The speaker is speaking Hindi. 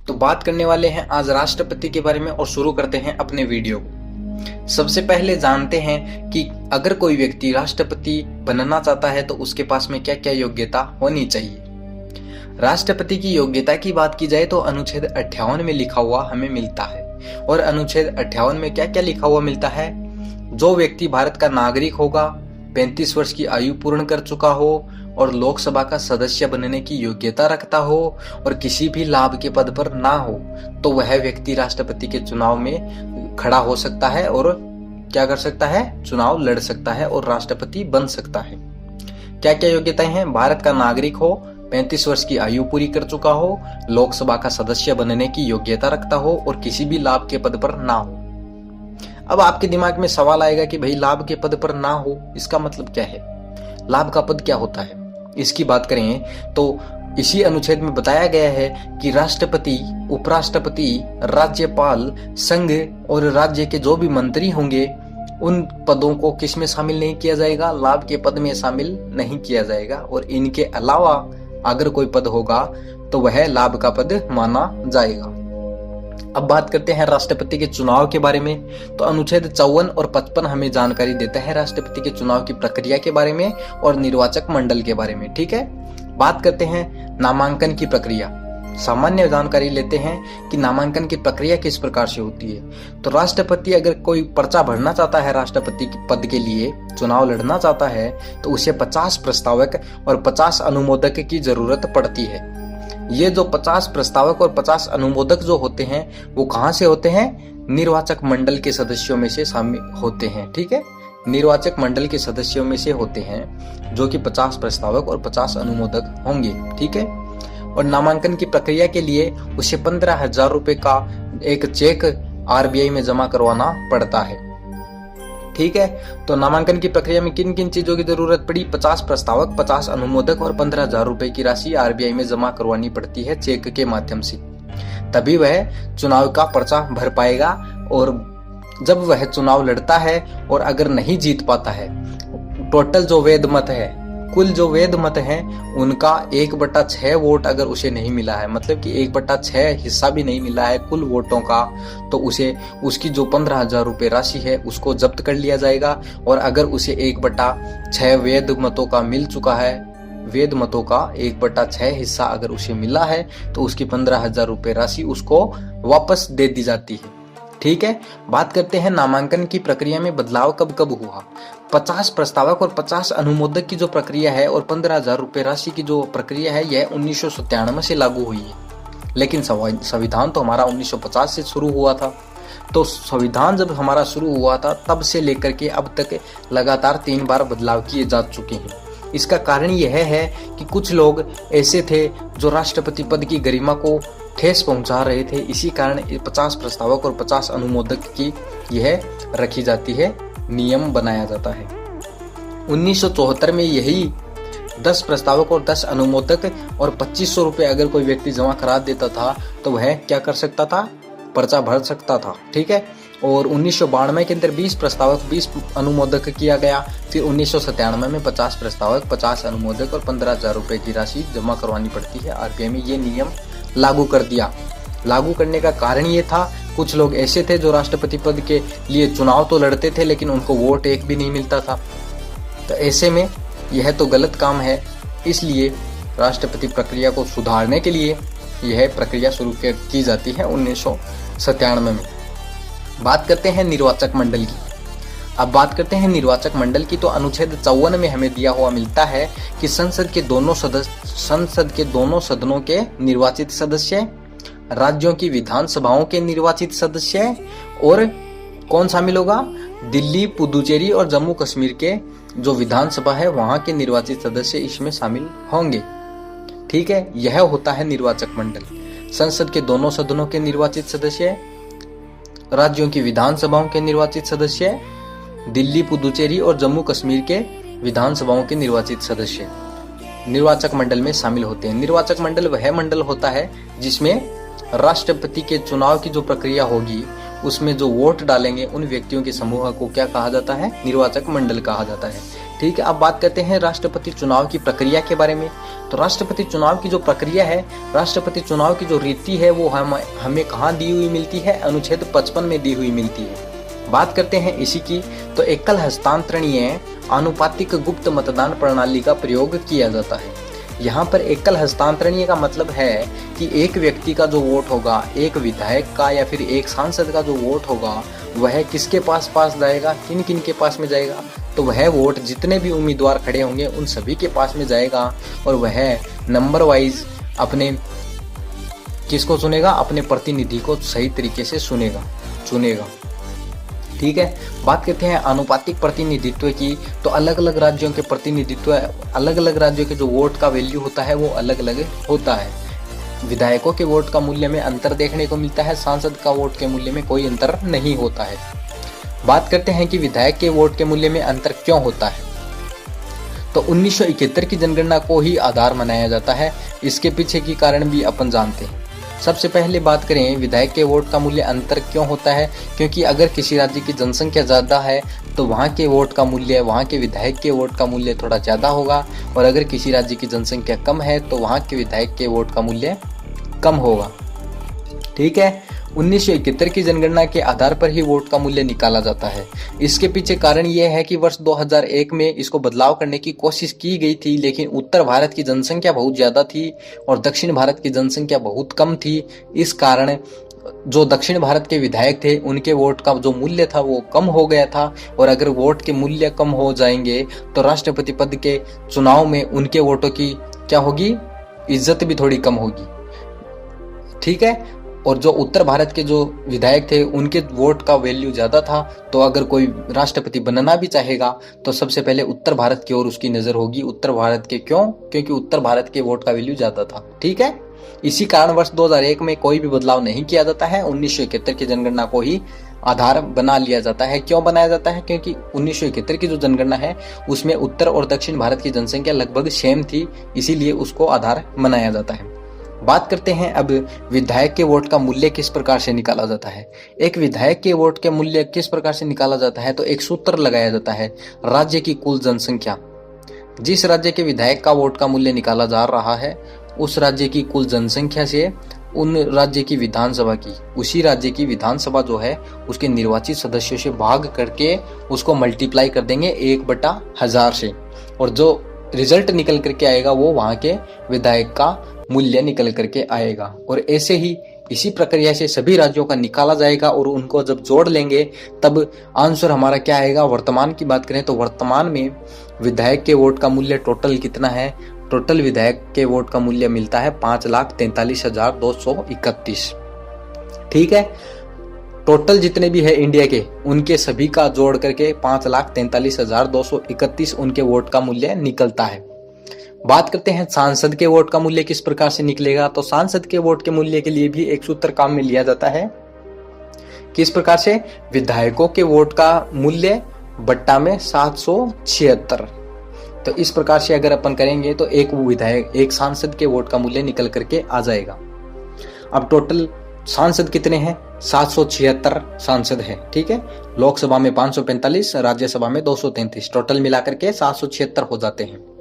तो बात करने वाले हैं आज राष्ट्रपति के बारे में और शुरू करते हैं अपने वीडियो को। सबसे पहले जानते हैं कि अगर कोई व्यक्ति राष्ट्रपति बनना चाहता है तो उसके पास में क्या क्या योग्यता होनी चाहिए। राष्ट्रपति की योग्यता की बात की जाए तो अनुच्छेद 58 में लिखा हुआ हमें मिलता है। और अनुच्छेद 58 में क्या क्या लिखा हुआ मिलता है? जो व्यक्ति भारत का नागरिक होगा, 35 वर्ष की आयु पूर्ण कर चुका हो और लोकसभा का सदस्य बनने की योग्यता रखता हो और किसी भी लाभ के पद पर ना हो, तो वह व्यक्ति राष्ट्रपति के चुनाव में खड़ा हो सकता है और क्या कर सकता है? चुनाव लड़ सकता है और राष्ट्रपति बन सकता है। क्या क्या योग्यताएं हैं? भारत का नागरिक हो, 35 वर्ष की आयु पूरी कर चुका हो, लोकसभा का सदस्य बनने की योग्यता रखता हो और किसी भी लाभ के पद पर ना हो। अब आपके दिमाग में सवाल आएगा कि भाई लाभ के पद पर ना हो, इसका मतलब क्या है? लाभ का पद क्या होता है? इसकी बात करें तो इसी अनुच्छेद में बताया गया है कि राष्ट्रपति, उपराष्ट्रपति, राज्यपाल, संघ और राज्य के जो भी मंत्री होंगे उन पदों को किस में शामिल नहीं किया जाएगा? लाभ के पद में शामिल नहीं किया जाएगा। और इनके अलावा अगर कोई पद होगा तो वह लाभ का पद माना जाएगा। अब बात करते हैं राष्ट्रपति के चुनाव के बारे में। तो अनुच्छेद 54 और 55 हमें जानकारी देता है राष्ट्रपति के चुनाव की प्रक्रिया के बारे में और निर्वाचक मंडल के बारे में। ठीक है, बात करते हैं नामांकन की प्रक्रिया। सामान्य जानकारी लेते हैं कि नामांकन की प्रक्रिया किस प्रकार से होती है। तो राष्ट्रपति अगर कोई पर्चा भरना चाहता है, राष्ट्रपति के पद के लिए चुनाव लड़ना चाहता है, तो उसे 50 प्रस्तावक और 50 अनुमोदक की जरूरत पड़ती है। ये जो 50 प्रस्तावक और 50 अनुमोदक जो होते हैं वो कहां से होते हैं? निर्वाचक मंडल के सदस्यों में से शामिल होते हैं। ठीक है, निर्वाचक मंडल के सदस्यों में से होते हैं जो कि 50 प्रस्तावक और 50 अनुमोदक होंगे। ठीक है, और नामांकन की प्रक्रिया के लिए उसे 15,000 रुपए का एक चेक आरबीआई में जमा करवाना पड़ता है। ठीक है, तो नामांकन की प्रक्रिया में किन किन चीजों की जरूरत पड़ी? 50 प्रस्तावक, 50 अनुमोदक और 15,000 रुपए की राशि आरबीआई में जमा करवानी पड़ती है चेक के माध्यम से। तभी वह चुनाव का पर्चा भर पाएगा। और जब वह चुनाव लड़ता है और अगर नहीं जीत पाता है, टोटल जो वैध मत है, कुल जो वैध मत हैं उनका 1/6 वोट अगर उसे नहीं मिला है, मतलब कि 1/6 हिस्सा भी नहीं मिला है कुल वोटों का, तो उसे उसकी जो 15,000 रुपए राशि है उसको जब्त कर लिया जाएगा। और अगर उसे 1/6 वैध मतों का मिल चुका है, वैध मतों का 1/6 हिस्सा अगर उसे मिला है, तो उसकी 15,000 रुपए राशि उसको वापस दे दी जाती है। ठीक है, बात करते हैं नामांकन की प्रक्रिया में बदलाव कब कब हुआ। 50 प्रस्तावक और 50 अनुमोदक की जो प्रक्रिया है और 15,000 रुपए राशि की जो प्रक्रिया है यह 1997 से लागू हुई है। लेकिन संविधान तो हमारा 1950 से शुरू हुआ था। तो संविधान जब हमारा शुरू हुआ था तब से लेकर के अब तक लगातार 3 बार बदलाव किए जा चुके हैं। इसका कारण यह है कि कुछ लोग ऐसे थे जो राष्ट्रपति पद की गरिमा को ठेस पहुंचा रहे थे। इसी कारण 50 प्रस्तावक और 50 अनुमोदक की यह रखी जाती है, नियम बनाया जाता है। 1974 में यही 10 प्रस्तावक और 10 अनुमोदक और 2500 रुपए अगर कोई व्यक्ति जमा करा देता था तो वह क्या कर सकता था? पर्चा भर सकता था। ठीक है, और 1992 के अंदर 20 प्रस्तावक 20 अनुमोदक किया गया। फिर 1997 में 50 प्रस्तावक 50 अनुमोदक और 15,000 रुपए की राशि जमा करवानी पड़ती है आरबीआई में। ये नियम लागू कर दिया। लागू करने का कारण ये था, कुछ लोग ऐसे थे जो राष्ट्रपति पद के लिए चुनाव तो लड़ते थे लेकिन उनको वोट एक भी नहीं मिलता था। तो ऐसे में यह तो गलत काम है, इसलिए राष्ट्रपति प्रक्रिया को सुधारने के लिए यह प्रक्रिया शुरू की जाती है 1997 में। बात करते हैं निर्वाचक मंडल की। अब बात करते हैं निर्वाचक मंडल की। तो अनुच्छेद 54 में हमें दिया हुआ मिलता है कि संसद के दोनों सदनों के निर्वाचित सदस्य, राज्यों की विधानसभाओं के निर्वाचित सदस्य और कौन शामिल होगा? दिल्ली, पुदुचेरी और जम्मू कश्मीर के जो विधानसभा है वहां के निर्वाचित सदस्य इसमें शामिल होंगे। ठीक है, यह होता है निर्वाचक मंडल। संसद के दोनों सदनों के निर्वाचित सदस्य, राज्यों की विधानसभाओं के निर्वाचित सदस्य, दिल्ली, पुदुचेरी और जम्मू कश्मीर के विधानसभाओं के निर्वाचित सदस्य निर्वाचक मंडल में शामिल होते हैं। निर्वाचक मंडल वह मंडल होता है जिसमें राष्ट्रपति के चुनाव की जो प्रक्रिया होगी उसमें जो वोट डालेंगे उन व्यक्तियों के समूह को क्या कहा जाता है? निर्वाचक मंडल कहा जाता है। ठीक है, अब बात करते हैं राष्ट्रपति चुनाव की प्रक्रिया के बारे में। तो राष्ट्रपति चुनाव की जो प्रक्रिया है, राष्ट्रपति चुनाव की जो रीति है वो हमें कहाँ दी हुई मिलती है? अनुच्छेद 55 में दी हुई मिलती है। बात करते हैं इसी की, तो एकल हस्तांतरणीय आनुपातिक गुप्त मतदान प्रणाली का प्रयोग किया जाता है। यहाँ पर एकल हस्तांतरणीय का मतलब है कि एक व्यक्ति का जो वोट होगा, एक विधायक का या फिर एक सांसद का जो वोट होगा, वह किसके पास जाएगा, किन किन के पास में जाएगा? तो वह वोट जितने भी उम्मीदवार खड़े होंगे उन सभी के पास में जाएगा और वह नंबर वाइज अपने किसको चुनेगा? अपने प्रतिनिधि को सही तरीके से चुनेगा। ठीक है, बात करते हैं आनुपातिक प्रतिनिधित्व की। तो अलग अलग राज्यों के प्रतिनिधित्व, अलग अलग राज्यों के जो वोट का वैल्यू होता है वो अलग अलग होता है। विधायकों के वोट का मूल्य में अंतर देखने को मिलता है, सांसद का वोट के मूल्य में कोई अंतर नहीं होता है। बात करते हैं कि विधायक के वोट के मूल्य में अंतर क्यों होता है। तो 1971 की जनगणना को ही आधार बनाया जाता है। इसके पीछे की कारण भी अपन जानते हैं। सबसे पहले बात करें विधायक के वोट का मूल्य अंतर क्यों होता है, क्योंकि अगर किसी राज्य की जनसंख्या ज़्यादा है तो वहाँ के वोट का मूल्य, वहाँ के विधायक के वोट का मूल्य थोड़ा ज़्यादा होगा, और अगर किसी राज्य की जनसंख्या कम है तो वहाँ के विधायक के वोट का मूल्य कम होगा। ठीक है, 1971 की जनगणना के आधार पर ही वोट का मूल्य निकाला जाता है। इसके पीछे कारण यह है कि वर्ष 2001 में इसको बदलाव करने की कोशिश की गई थी, लेकिन उत्तर भारत की जनसंख्या बहुत ज़्यादा थी और दक्षिण भारत की जनसंख्या बहुत कम थी। इस कारण जो दक्षिण भारत के विधायक थे उनके वोट का जो मूल्य था वो कम हो गया था, और अगर वोट के मूल्य कम हो जाएंगे तो राष्ट्रपति पद के चुनाव में उनके वोटों की क्या होगी? इज्जत भी थोड़ी कम होगी। ठीक है, और जो उत्तर भारत के जो विधायक थे उनके वोट का वैल्यू ज़्यादा था, तो अगर कोई राष्ट्रपति बनना भी चाहेगा तो सबसे पहले उत्तर भारत की ओर उसकी नज़र होगी। उत्तर भारत के क्यों? क्योंकि उत्तर भारत के वोट का वैल्यू ज़्यादा था। ठीक है, इसी कारण वर्ष 2001 में कोई भी बदलाव नहीं किया जाता है। 1971 की जनगणना को ही आधार बना लिया जाता है। क्यों बनाया जाता है? क्योंकि 1971 की जो जनगणना है उसमें उत्तर और दक्षिण भारत की जनसंख्या लगभग सेम थी, इसीलिए उसको आधार बनाया जाता है। बात करते हैं अब विधायक के वोट का मूल्य किस प्रकार से निकाला जाता है। एक विधायक के वोट के मूल्य किस प्रकार से निकाला जाता है? तो एक सूत्र लगाया जाता है, राज्य की कुल जनसंख्या। जिस राज्य के विधायक का वोट का मूल्य निकाला जा रहा है उस राज्य की कुल जनसंख्या से उन राज्य की विधानसभा की, उसी राज्य की विधानसभा जो है उसके निर्वाचित सदस्यों से भाग करके उसको मल्टीप्लाई कर देंगे 1/1000 से, और जो रिजल्ट निकल करके आएगा वो वहाँ के विधायक का मूल्य निकल करके आएगा। और ऐसे ही इसी प्रक्रिया से सभी राज्यों का निकाला जाएगा और उनको जब जोड़ लेंगे तब आंसर हमारा क्या आएगा। वर्तमान की बात करें तो वर्तमान में विधायक के वोट का मूल्य टोटल कितना है? टोटल विधायक के वोट का मूल्य मिलता है 5,43,231। ठीक है, टोटल जितने भी है इंडिया के उनके सभी का जोड़ करके 5,43,231 उनके वोट का मूल्य निकलता है। बात करते हैं सांसद के वोट का मूल्य किस प्रकार से निकलेगा। तो सांसद के वोट के मूल्य के लिए भी एक सूत्र काम में लिया जाता है। किस प्रकार से? विधायकों के वोट का मूल्य बट्टा में 776। तो इस प्रकार से अगर अपन करेंगे तो एक सांसद के वोट का मूल्य निकल करके आ जाएगा। अब टोटल सांसद कितने हैं? 776 सांसद है। ठीक है, लोकसभा में 545, राज्यसभा में 233, टोटल मिलाकर के 776 हो जाते हैं।